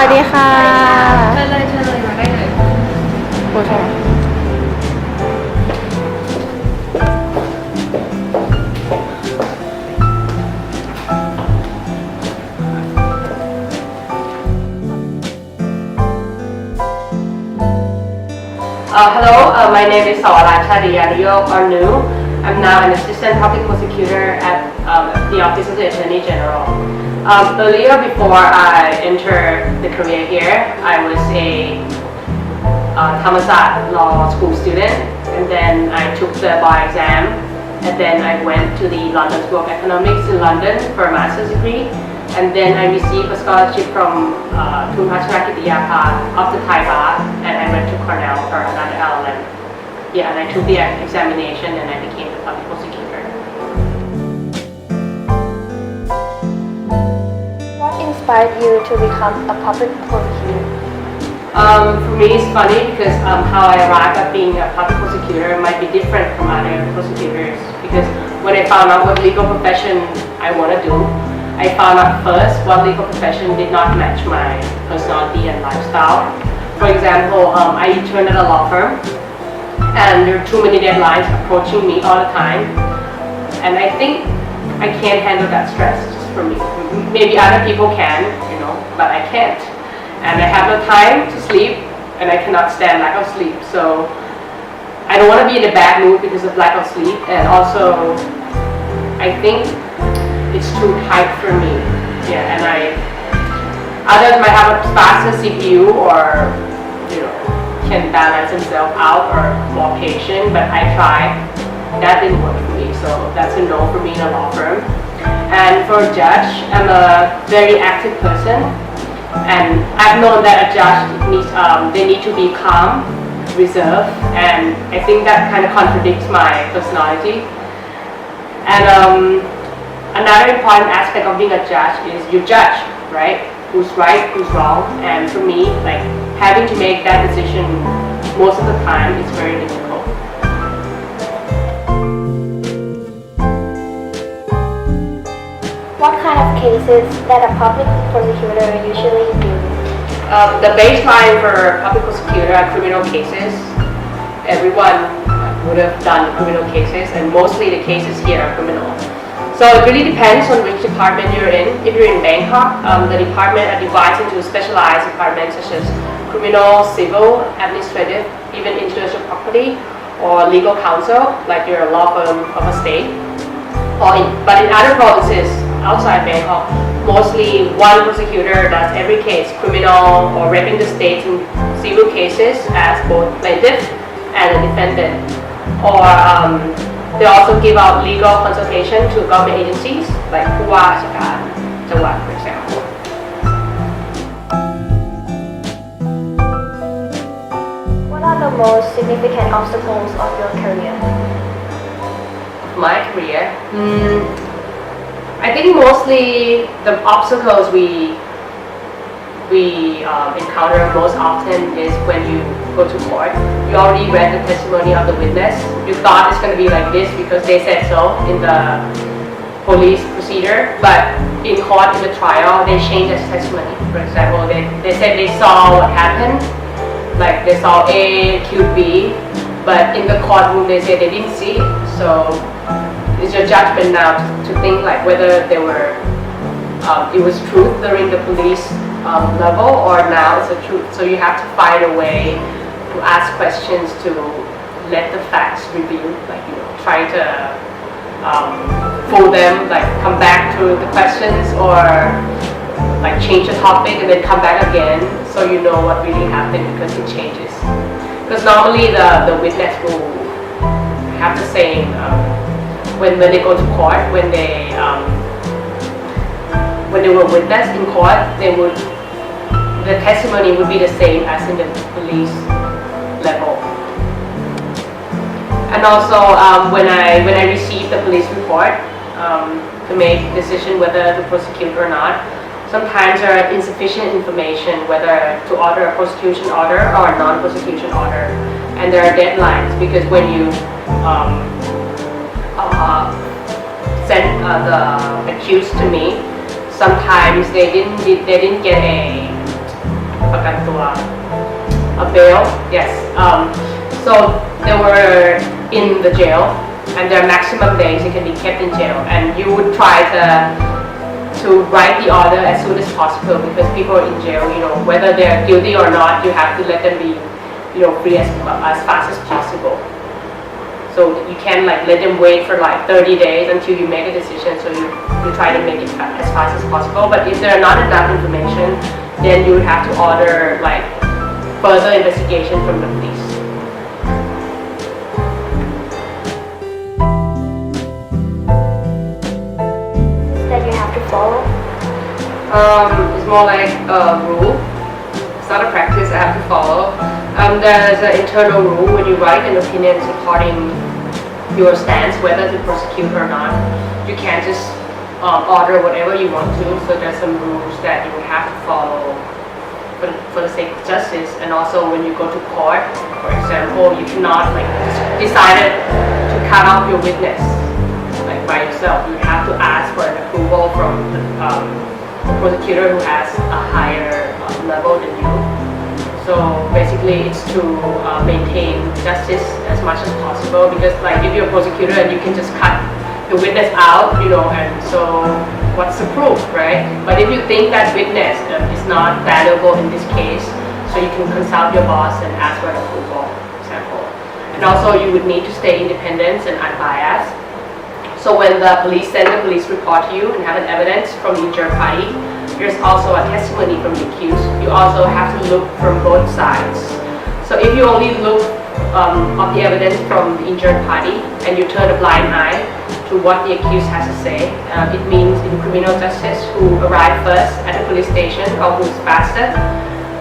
วัสดีค่ะ เชิญเลยมาได้เลย โอเค Hello, my name is Sawaracha Diyario Arnu. I'm now an assistant public prosecutor at the Office of the Attorney General. Earlier, before I entered the career here, I was a Thammasat Law School student, and then I took the bar exam, and then I went to the London School of Economics in London for a master's degree. And then I received a scholarship from Tunhachanakityapa of the Thai Bar, and I went to Cornell for another LLM. Yeah, and I took the examination and I became the public prosecutor. What inspired you to become a public prosecutor? For me, it's funny because how I arrived at being a public prosecutor might be different from other prosecutors. Because when I found out what legal profession I want to do, I found out first what legal profession did not match my personality and lifestyle. For example, I interned at a law firm, and there are too many deadlines approaching me all the time, and I think I can't handle that stress just for me. Maybe other people can, but I can't. And I have no time to sleep, and I cannot stand lack of sleep. So I don't want to be in a bad mood because of lack of sleep, and also I think it's too tight for me. Yeah, and others might have a faster CPU or can balance themselves out or more patient, but I tried. That didn't work for me, so that's a no for me in a law firm. And for a judge, I'm a very active person, and I've known that a judge needs they need to be calm, reserved, and I think that kind of contradicts my personality. And another important aspect of being a judge is you judge, right? Who's right, who's wrong, and for me, like having to make that decision most of the time is very difficult. What kind of cases that a public prosecutor usually do? The baseline for public prosecutor are criminal cases. Everyone would have done criminal cases, and mostly the cases here are criminal. So it really depends on which department you're in. If you're in Bangkok, the department are divided into specialized departments such as criminal, civil, administrative, even intellectual property, or legal counsel, like you're a law firm of a state. But in other provinces outside Bangkok, mostly one prosecutor does every case, criminal or repping the state in civil cases as both plaintiff and a defendant. Or they also give out legal consultation to government agencies like Puwa Rachakan Jawat, for example. What are the most significant obstacles of your career? My career, I think mostly the obstacles we encounter most often is when you go to court. You already read the testimony of the witness. You thought it's going to be like this because they said so in the police procedure, but in court, in the trial, they changed the testimony. For example, they said they saw what happened, like they saw A, killed B, but in the courtroom they said they didn't see it. So it's your judgment now to think like whether they were it was truth during the police level or now it's a truth. So you have to find a way to ask questions to let the facts reveal, like try to fool them, like come back to the questions or like change the topic and then come back again so you know what really happened because it changes. Because normally the witness will have the same when they go to court, when they were witness in court, the testimony would be the same as in the police level. And also when I received the police report to make decision whether to prosecute or not, sometimes there are insufficient information whether to order a prosecution order or a non-prosecution order, and there are deadlines because when you send the accused to me, sometimes they didn't get a ประกันตัว a bail, yes. So they were in the jail, and their maximum days they can be kept in jail, and you would try to write the order as soon as possible because people are in jail. You know, whether they're guilty or not, you have to let them be, free as fast as possible. So you can't like let them wait for like 30 days until you make a decision. So you try to make it as fast as possible. But if there are not enough information, then you would have to order like further investigation from the police. That you have to follow? It's more like a rule. It's not a practice I have to follow. There's an internal rule when you write an opinion supporting your stance, whether to prosecute or not. You can't just order whatever you want to. So there's some rules that you will have to follow for the sake of justice. And also when you go to court, for example, you cannot like decide to cut off your witness like by yourself. You have to ask for an approval from the prosecutor who has a higher level than you. So basically it's to maintain justice as much as possible because like if you're a prosecutor and you can just cut the witness out, and so what's the proof, right? But if you think that witness is not valuable in this case, so you can consult your boss and ask for an approval, for example. And also you would need to stay independent and unbiased. So when the police send a police report to you and have an evidence from the injured party, there's also a testimony from the accused. You also have to look from both sides. So if you only look of the evidence from the injured party and you turn a blind eye to what the accused has to say, it means in criminal justice who arrive first at the police station or who's faster,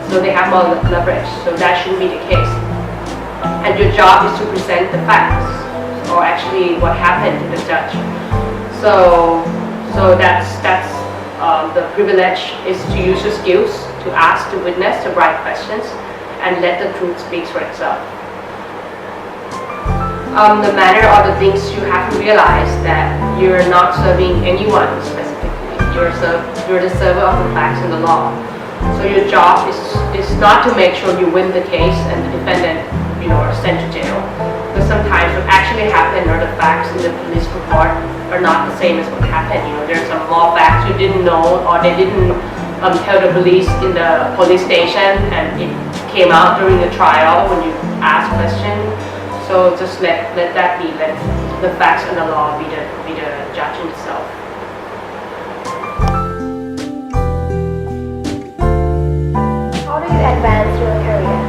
so they have more leverage. So that shouldn't be the case. And your job is to present the facts, or actually what happened to the judge. So that's the privilege is to use your skills to ask the witness the right questions and let the truth speak for itself. The manner or the things you have to realize that you're not serving anyone specifically. You're the server of the facts and the law. So your job is not to make sure you win the case and the defendant, are sent to jail. But sometimes what actually happened or the facts in the police report are not the same as what happened. There's some more facts you didn't know or they didn't tell the police in the police station and it came out during the trial when you ask questions. So just let that be, let the facts and the law be the judge in itself. How do you advance your career?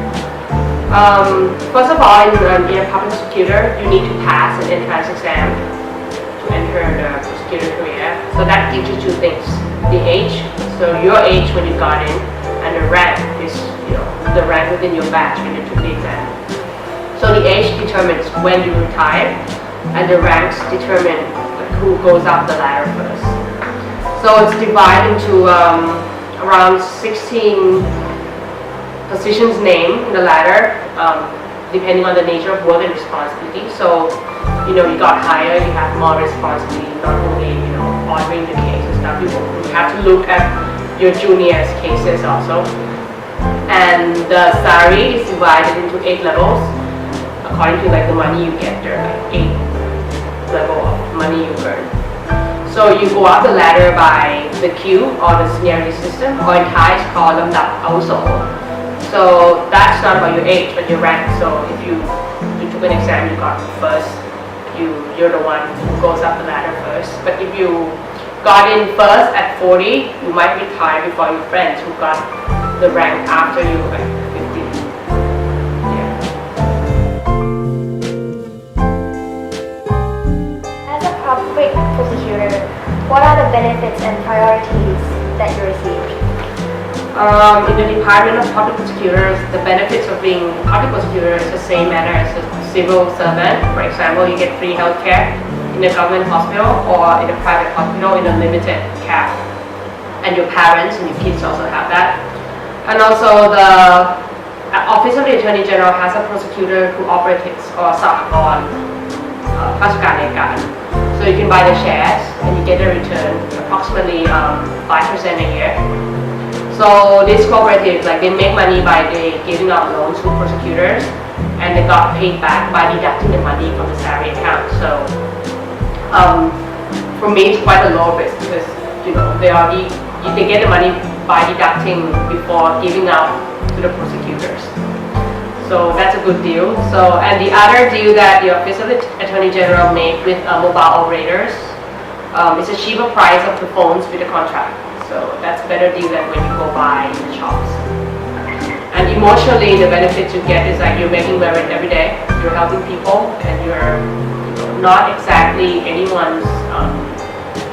First of all, in a public prosecutor, you need to pass an entrance exam to enter the prosecutor career. So that gives you two things: the age, so your age when you got in, and the rank is the rank within your batch when you took the exam. So the age determines when you retire, and the ranks determine who goes up the ladder first. So it's divided into around 16 positions named in the ladder, depending on the nature of work and responsibility. So, you got higher, you have more responsibility, not only, ordering the case and stuff. You have to look at your juniors' cases also. And the salary is divided into 8 levels, according to like the money you get there, like 8 level of money you earn. So you go up the ladder by the queue or the seniority system, or in Thai it's called ลำดับอาวุโส. So that's not about your age, but your rank. So if you took an exam, you got first, you're the one who goes up the ladder first. But if you got in first at 40, you might retire before your friends who got the rank after you at 50. As a public prosecutor, what are the benefits and priorities that you received? In the Department of Public Prosecutors, the benefits of being a public prosecutor is the same manner as a civil servant. For example, you get free healthcare in a government hospital or in a private hospital in a limited cap. And your parents and your kids also have that. And also the Office of the Attorney General has a prosecutor who operates or sahakon, Pasukan Ekan. So you can buy the shares and you get a return approximately 5% a year. So So these cooperatives, like they make money by giving out loans to prosecutors, and they got paid back by deducting the money from the salary account. So for me, it's quite a low risk because they get the money by deducting before giving out to the prosecutors. So that's a good deal. So, and the other deal that the Office of the Attorney General made with mobile operators is a cheaper price of the phones with the contract. So that's a better deal than when you go buy in the shops. And emotionally, the benefits you get is that you're making merit every day. You're helping people, and you're not exactly anyone's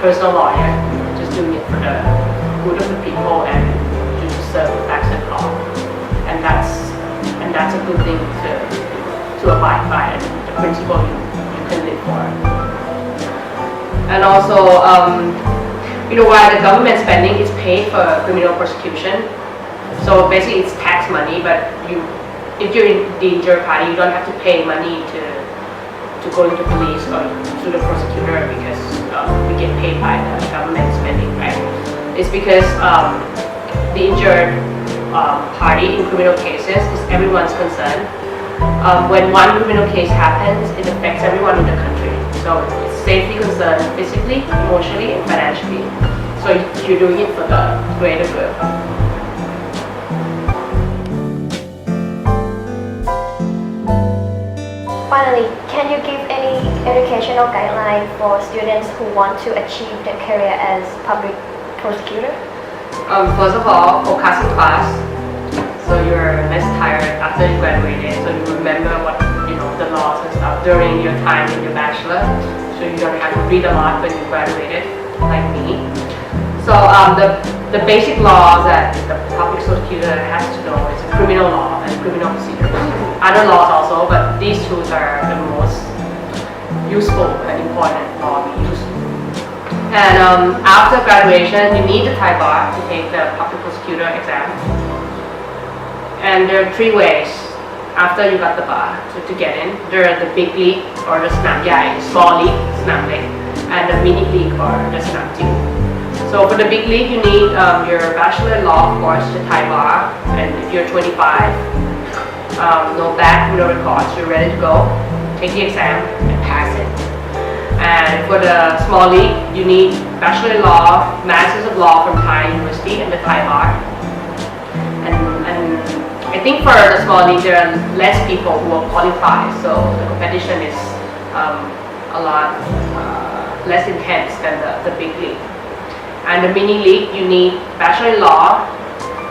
personal lawyer. You're just doing it for the good of the people and to serve the facts and law. And that's a good thing to abide by, and the principle you can live for. And also, while the government spending is paid for criminal prosecution, so basically it's tax money, but if you're in the injured party, you don't have to pay money to go into police or to the prosecutor because we get paid by the government spending, right? It's because the injured party in criminal cases is everyone's concern. When one criminal case happens, it affects everyone in the country. So it's safety concerned physically, emotionally, and financially. So you're doing it for the greater good. Finally, can you give any educational guideline for students who want to achieve their career as public prosecutor? First of all, focus in class. So you're less tired after you graduated. So you remember what the laws and stuff during your time in your bachelor. So you don't have to read a lot when you graduated, like me. So the basic laws that the public prosecutor has to know is criminal law and criminal procedure. Other laws also, but these two are the most useful and important law we use. And after graduation, you need the Thai bar to take the public prosecutor exam. And there are 3 ways after you got the bar to get in. There are the big league or the Snam Yai, small league, Snam Lek, and the mini league or the Snam Jiu. So for the big league, you need your bachelor law course, the Thai bar, and if you're 25, no back, no records, you're ready to go. Take the exam and pass it. And for the small league, you need bachelor law, masters of law from Thai University and the Thai bar. And I think for the small league, there are less people who are qualified, so the competition is a lot less intense than the big league. And the mini league, you need bachelor law,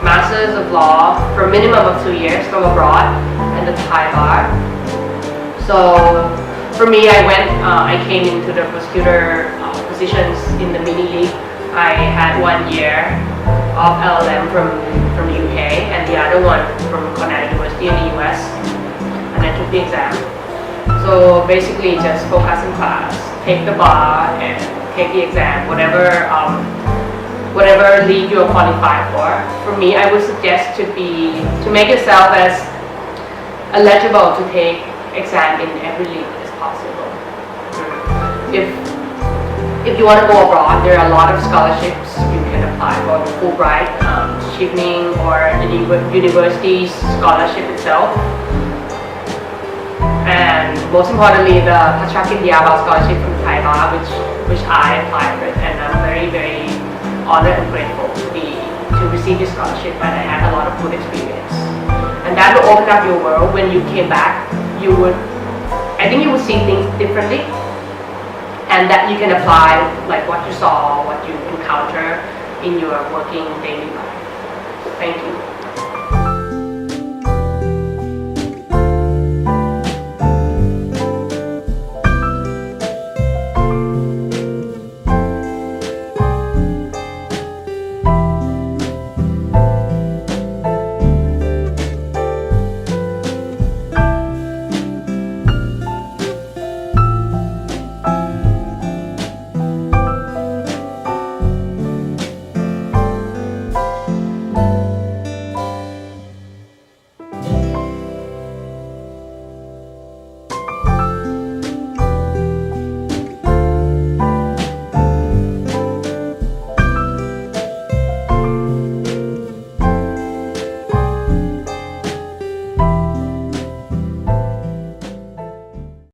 masters of law for a minimum of 2 years from abroad, and the Thai bar. So for me, I came into the prosecutor positions in the mini league. I had 1 year of LLM from the UK and the other one from Cornell University in the US, and I took the exam. So basically just focus in class, take the bar and take the exam, whatever league you're qualified for. For me, I would suggest to make yourself as eligible to take exam in every league as possible. If you want to go abroad, there are a lot of scholarships you can apply for, the Fulbright, Chevening, or the university's scholarship itself. And most importantly, the Pachakin Diaba scholarship from Thai Bar, which I applied with, and I'm very, very honored and grateful to receive this scholarship, and I had a lot of good experience. And that will open up your world. When you came back, I think you would see things differently, and that you can apply like what you saw, what you encounter in your working daily life. Thank you.